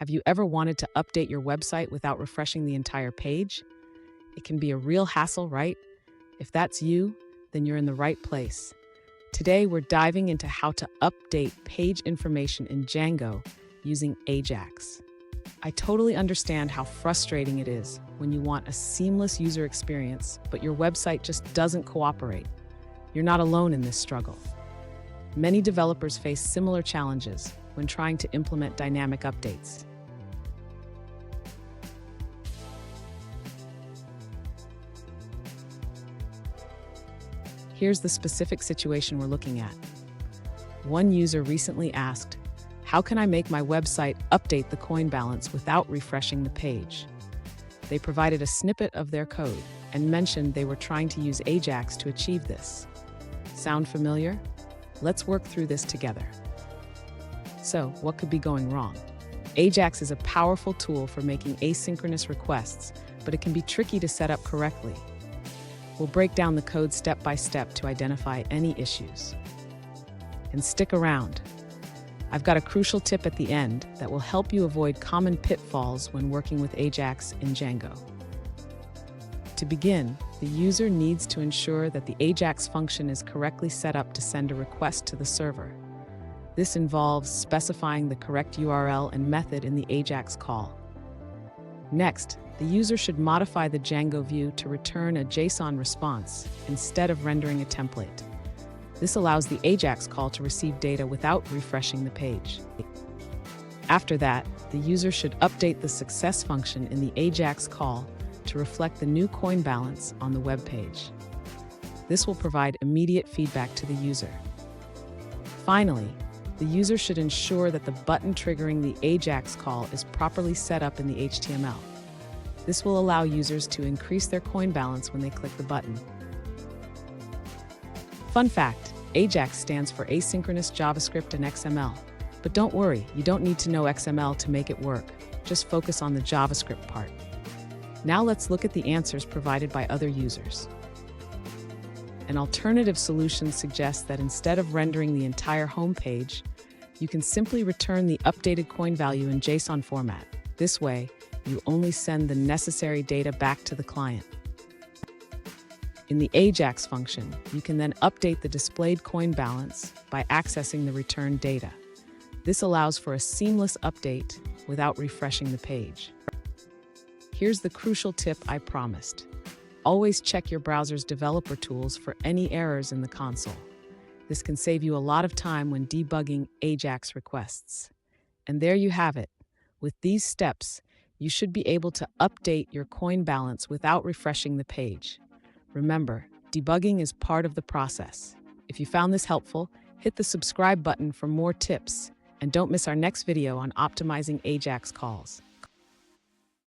Have you ever wanted to update your website without refreshing the entire page? It can be a real hassle, right? If that's you, then you're in the right place. Today, we're diving into how to update page information in Django using AJAX. I totally understand how frustrating it is when you want a seamless user experience, but your website just doesn't cooperate. You're not alone in this struggle. Many developers face similar challenges when trying to implement dynamic updates. Here's the specific situation we're looking at. One user recently asked, "How can I make my website update the coin balance without refreshing the page?" They provided a snippet of their code and mentioned they were trying to use AJAX to achieve this. Sound familiar? Let's work through this together. So, what could be going wrong? AJAX is a powerful tool for making asynchronous requests, but it can be tricky to set up correctly. We'll break down the code step by step to identify any issues. And stick around. I've got a crucial tip at the end that will help you avoid common pitfalls when working with AJAX in Django. To begin, the user needs to ensure that the AJAX function is correctly set up to send a request to the server. This involves specifying the correct URL and method in the AJAX call. Next, the user should modify the Django view to return a JSON response instead of rendering a template. This allows the AJAX call to receive data without refreshing the page. After that, the user should update the success function in the AJAX call to reflect the new coin balance on the web page. This will provide immediate feedback to the user. Finally, the user should ensure that the button triggering the AJAX call is properly set up in the HTML. This will allow users to increase their coin balance when they click the button. Fun fact, AJAX stands for Asynchronous JavaScript and XML. But don't worry, you don't need to know XML to make it work. Just focus on the JavaScript part. Now let's look at the answers provided by other users. An alternative solution suggests that instead of rendering the entire home page, you can simply return the updated coin value in JSON format. This way, you only send the necessary data back to the client. In the AJAX function, you can then update the displayed coin balance by accessing the returned data. This allows for a seamless update without refreshing the page. Here's the crucial tip I promised. Always check your browser's developer tools for any errors in the console. This can save you a lot of time when debugging AJAX requests. And there you have it. With these steps, you should be able to update your coin balance without refreshing the page. Remember, debugging is part of the process. If you found this helpful, hit the subscribe button for more tips, and don't miss our next video on optimizing AJAX calls.